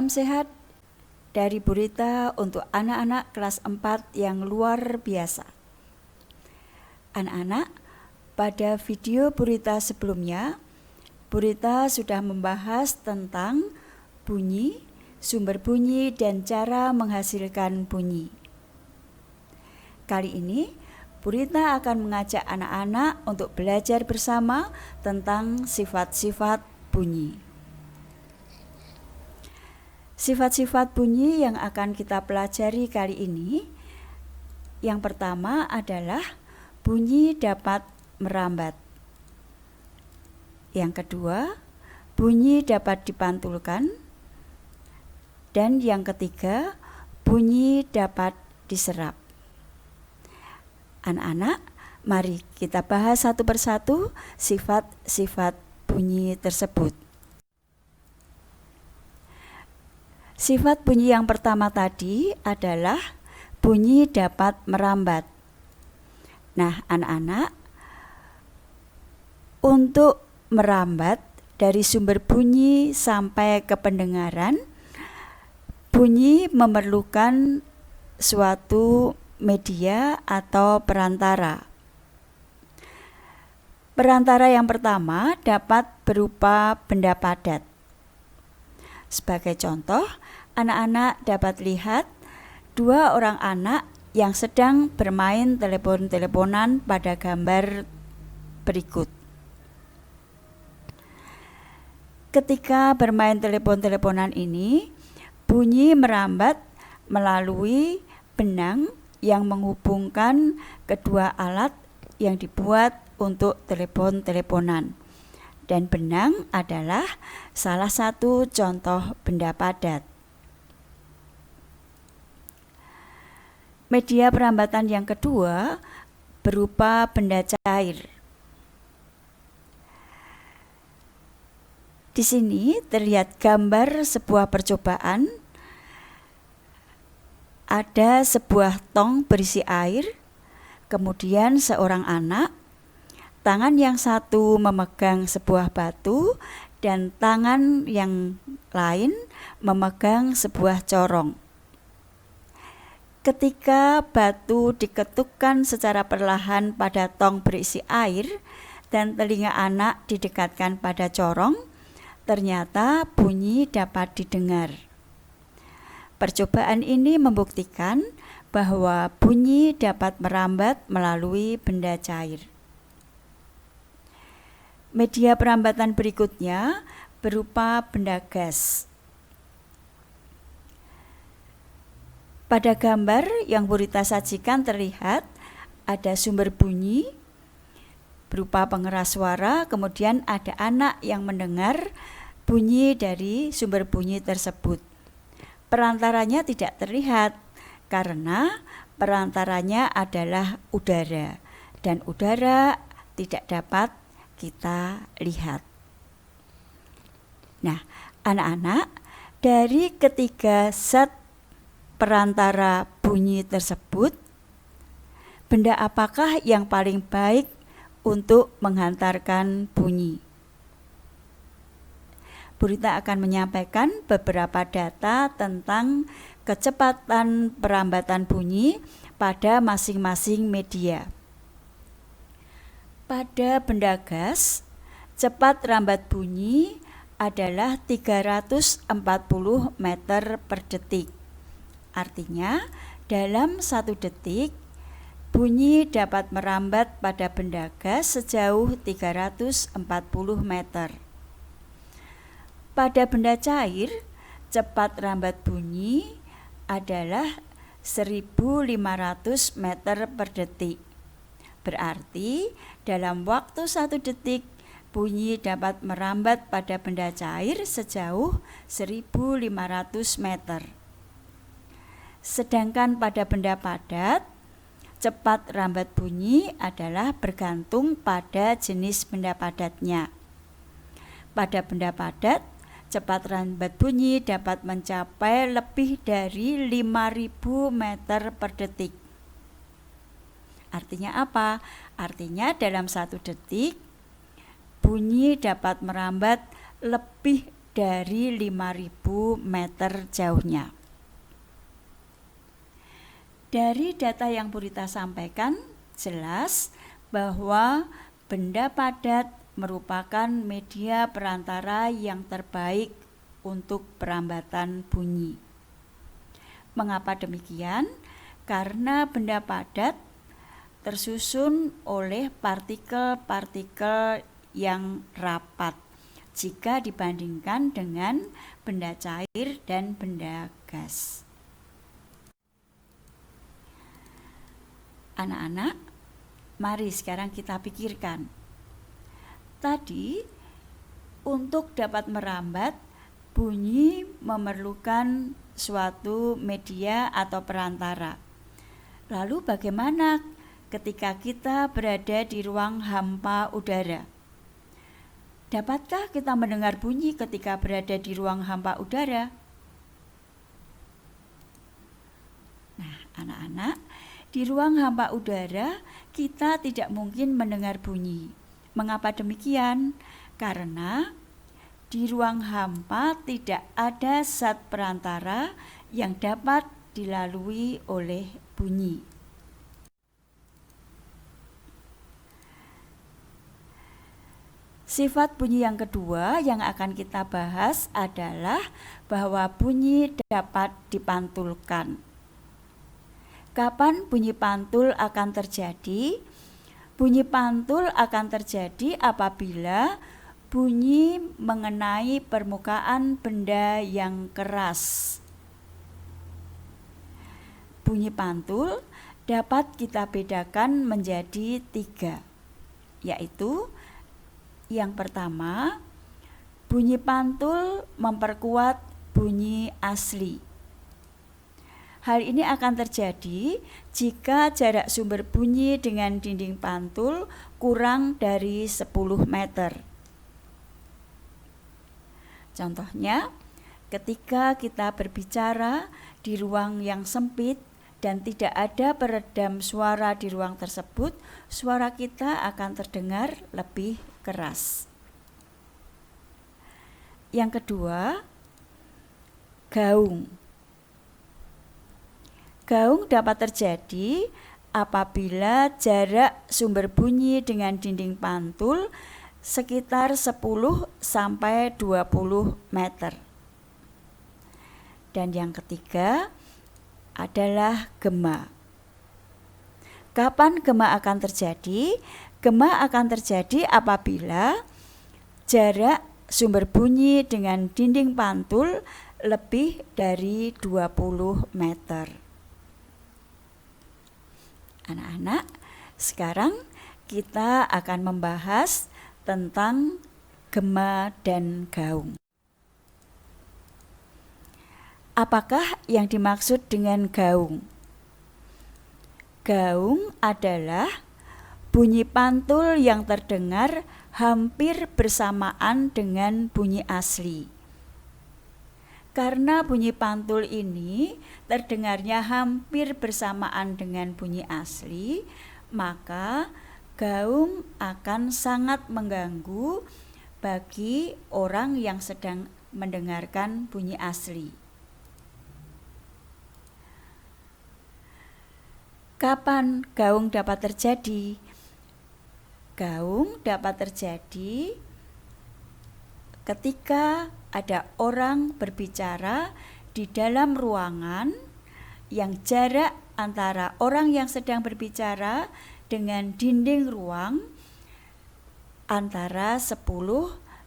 Salam sehat dari Bu Rita untuk anak-anak kelas 4 yang luar biasa. Anak-anak, pada video Bu Rita sebelumnya, Bu Rita sudah membahas tentang bunyi, sumber bunyi, dan cara menghasilkan bunyi. Kali ini, Bu Rita akan mengajak anak-anak untuk belajar bersama tentang sifat-sifat bunyi. Sifat-sifat bunyi yang akan kita pelajari kali ini, yang pertama adalah bunyi dapat merambat. Yang kedua, bunyi dapat dipantulkan. Dan yang ketiga, bunyi dapat diserap. Anak-anak, mari kita bahas satu persatu sifat-sifat bunyi tersebut. Sifat bunyi yang pertama tadi adalah bunyi dapat merambat. Nah, anak-anak, untuk merambat dari sumber bunyi sampai ke pendengaran, bunyi memerlukan suatu media atau perantara. Perantara yang pertama dapat berupa benda padat. Sebagai contoh, anak-anak dapat lihat dua orang anak yang sedang bermain telepon-teleponan pada gambar berikut. Ketika bermain telepon-teleponan ini, bunyi merambat melalui benang yang menghubungkan kedua alat yang dibuat untuk telepon-teleponan. Dan benang adalah salah satu contoh benda padat. Media perambatan yang kedua berupa benda cair. Di sini terlihat gambar sebuah percobaan. Ada sebuah tong berisi air, kemudian seorang anak, tangan yang satu memegang sebuah batu dan tangan yang lain memegang sebuah corong. Ketika batu diketukkan secara perlahan pada tong berisi air dan telinga anak didekatkan pada corong, ternyata bunyi dapat didengar. Percobaan ini membuktikan bahwa bunyi dapat merambat melalui benda cair. Media perambatan berikutnya berupa benda gas. Pada gambar yang Bu Rita sajikan terlihat ada sumber bunyi berupa pengeras suara, kemudian ada anak yang mendengar bunyi dari sumber bunyi tersebut. Perantaranya tidak terlihat karena perantaranya adalah udara, dan udara tidak dapat kita lihat. Nah, anak-anak, dari ketiga zat perantara bunyi tersebut, benda apakah yang paling baik untuk menghantarkan bunyi? Bu Rita akan menyampaikan beberapa data tentang kecepatan perambatan bunyi pada masing-masing media. Pada benda gas, cepat rambat bunyi adalah 340 meter per detik. Artinya, dalam 1 detik, bunyi dapat merambat pada benda gas sejauh 340 meter. Pada benda cair, cepat rambat bunyi adalah 1500 meter per detik. Berarti dalam waktu 1 detik, bunyi dapat merambat pada benda cair sejauh 1500 meter. Sedangkan pada benda padat, cepat rambat bunyi adalah bergantung pada jenis benda padatnya. Pada benda padat, cepat rambat bunyi dapat mencapai lebih dari 5.000 meter per detik. Artinya apa? Artinya dalam 1 detik, bunyi dapat merambat lebih dari 5.000 meter jauhnya. Dari data yang Purita sampaikan, jelas bahwa benda padat merupakan media perantara yang terbaik untuk perambatan bunyi. Mengapa demikian? Karena benda padat tersusun oleh partikel-partikel yang rapat jika dibandingkan dengan benda cair dan benda gas. Anak-anak, mari sekarang kita pikirkan. Tadi, untuk dapat merambat, bunyi memerlukan suatu media atau perantara. Lalu bagaimana ketika kita berada di ruang hampa udara? Dapatkah kita mendengar bunyi ketika berada di ruang hampa udara? Nah, anak-anak, di ruang hampa udara kita tidak mungkin mendengar bunyi. Mengapa demikian? Karena di ruang hampa tidak ada zat perantara yang dapat dilalui oleh bunyi. Sifat bunyi yang kedua yang akan kita bahas adalah bahwa bunyi dapat dipantulkan. Kapan bunyi pantul akan terjadi? Bunyi pantul akan terjadi apabila bunyi mengenai permukaan benda yang keras. Bunyi pantul dapat kita bedakan menjadi 3, yaitu yang pertama, bunyi pantul memperkuat bunyi asli. Hal ini akan terjadi jika jarak sumber bunyi dengan dinding pantul kurang dari 10 meter. Contohnya, ketika kita berbicara di ruang yang sempit dan tidak ada peredam suara di ruang tersebut, suara kita akan terdengar lebih keras. Yang kedua, gaung. Gaung dapat terjadi apabila jarak sumber bunyi dengan dinding pantul sekitar 10 sampai 20 meter. Dan yang ketiga adalah gema. Kapan gema akan terjadi? Gema akan terjadi apabila jarak sumber bunyi dengan dinding pantul lebih dari 20 meter. Anak-anak, sekarang kita akan membahas tentang gema dan gaung. Apakah yang dimaksud dengan gaung? Gaung adalah bunyi pantul yang terdengar hampir bersamaan dengan bunyi asli. Karena bunyi pantul ini terdengarnya hampir bersamaan dengan bunyi asli, maka gaung akan sangat mengganggu bagi orang yang sedang mendengarkan bunyi asli. Kapan gaung dapat terjadi? Gaung dapat terjadi ketika ada orang berbicara di dalam ruangan yang jarak antara orang yang sedang berbicara dengan dinding ruang antara 10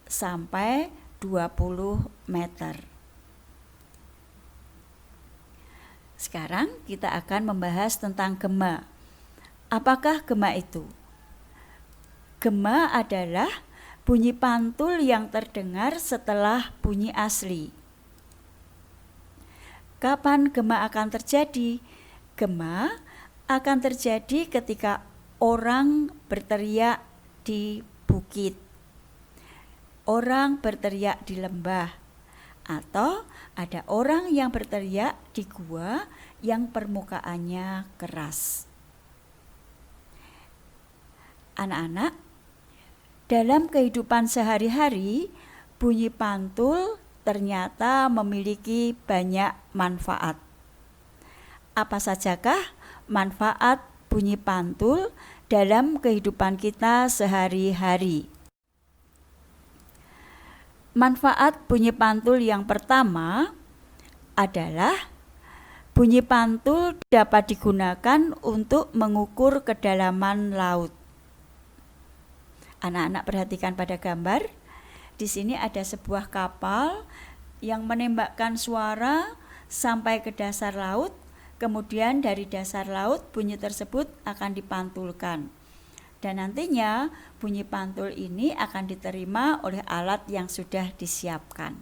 sampai 20 meter. Sekarang kita akan membahas tentang gema. Apakah gema itu? Gema adalah bunyi pantul yang terdengar setelah bunyi asli. Kapan gema akan terjadi? Gema akan terjadi ketika orang berteriak di bukit, orang berteriak di lembah, atau ada orang yang berteriak di gua yang permukaannya keras. Anak-anak, dalam kehidupan sehari-hari, bunyi pantul ternyata memiliki banyak manfaat. Apa sajakah manfaat bunyi pantul dalam kehidupan kita sehari-hari? Manfaat bunyi pantul yang pertama adalah bunyi pantul dapat digunakan untuk mengukur kedalaman laut. Anak-anak perhatikan pada gambar. Di sini ada sebuah kapal yang menembakkan suara sampai ke dasar laut. Kemudian dari dasar laut bunyi tersebut akan dipantulkan. Dan nantinya bunyi pantul ini akan diterima oleh alat yang sudah disiapkan.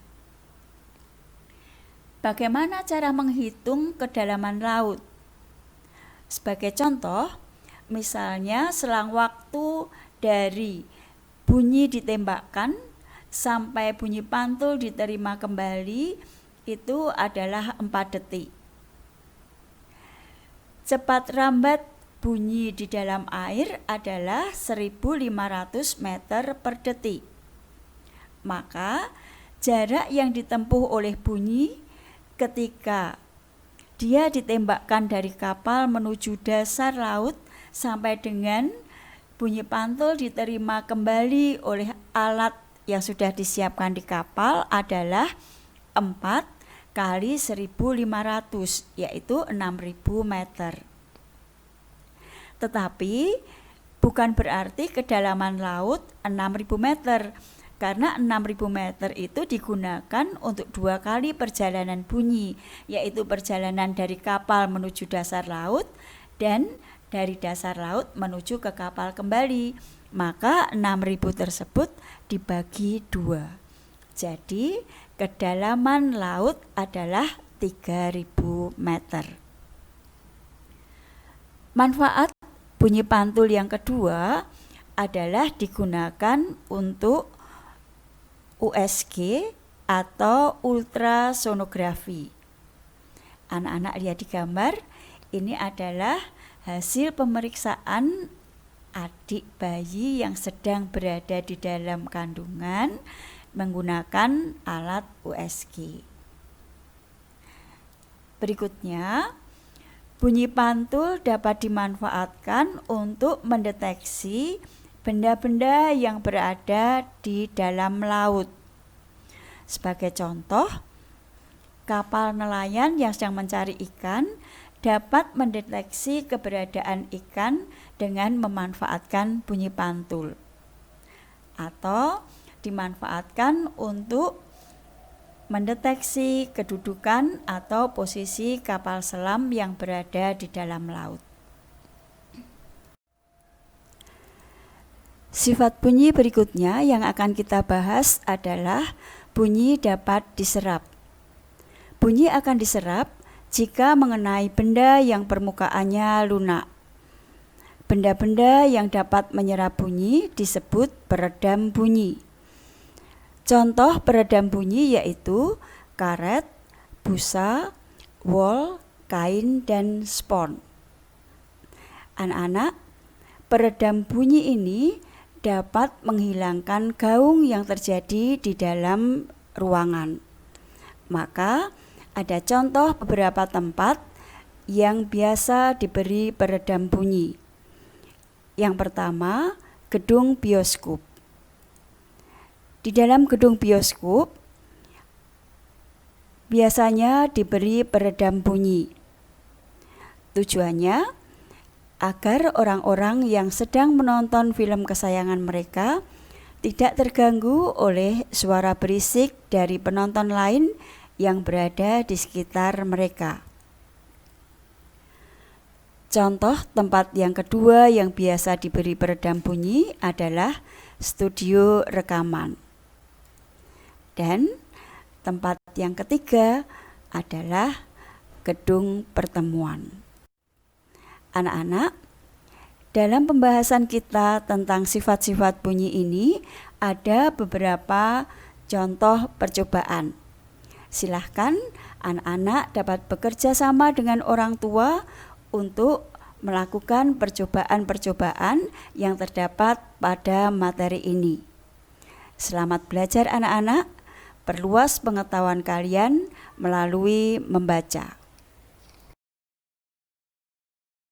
Bagaimana cara menghitung kedalaman laut? Sebagai contoh, misalnya selang waktu dari bunyi ditembakkan sampai bunyi pantul diterima kembali itu adalah 4 detik. Cepat rambat bunyi di dalam air adalah 1.500 meter per detik. Maka jarak yang ditempuh oleh bunyi ketika dia ditembakkan dari kapal menuju dasar laut sampai dengan bunyi pantul diterima kembali oleh alat yang sudah disiapkan di kapal adalah 4 kali 1.500, yaitu 6.000 meter. Tetapi bukan berarti kedalaman laut 6.000 meter, karena 6.000 meter itu digunakan untuk 2 kali perjalanan bunyi, yaitu perjalanan dari kapal menuju dasar laut dan dari dasar laut menuju ke kapal kembali. Maka 6.000 tersebut dibagi 2. Jadi kedalaman laut adalah 3.000 meter. Manfaat bunyi pantul yang kedua adalah digunakan untuk USG atau ultrasonografi. Anak-anak lihat di gambar, ini adalah hasil pemeriksaan adik bayi yang sedang berada di dalam kandungan menggunakan alat USG. Berikutnya, bunyi pantul dapat dimanfaatkan untuk mendeteksi benda-benda yang berada di dalam laut. Sebagai contoh, kapal nelayan yang sedang mencari ikan dapat mendeteksi keberadaan ikan dengan memanfaatkan bunyi pantul, atau dimanfaatkan untuk mendeteksi kedudukan atau posisi kapal selam yang berada di dalam laut. Sifat bunyi berikutnya yang akan kita bahas adalah bunyi dapat diserap. Bunyi akan diserap jika mengenai benda yang permukaannya lunak. Benda-benda yang dapat menyerap bunyi disebut peredam bunyi. Contoh peredam bunyi yaitu karet, busa, wol, kain, dan spons. Anak-anak, peredam bunyi ini dapat menghilangkan gaung yang terjadi di dalam ruangan. Maka ada contoh beberapa tempat yang biasa diberi peredam bunyi. Yang pertama, gedung bioskop. Di dalam gedung bioskop biasanya diberi peredam bunyi. Tujuannya agar orang-orang yang sedang menonton film kesayangan mereka tidak terganggu oleh suara berisik dari penonton lain yang berada di sekitar mereka. Contoh tempat yang kedua yang biasa diberi peredam bunyi adalah studio rekaman. Dan tempat yang ketiga adalah gedung pertemuan. Anak-anak, dalam pembahasan kita tentang sifat-sifat bunyi ini ada beberapa contoh percobaan. Silahkan anak-anak dapat bekerja sama dengan orang tua untuk melakukan percobaan-percobaan yang terdapat pada materi ini. Selamat belajar anak-anak, perluas pengetahuan kalian melalui membaca.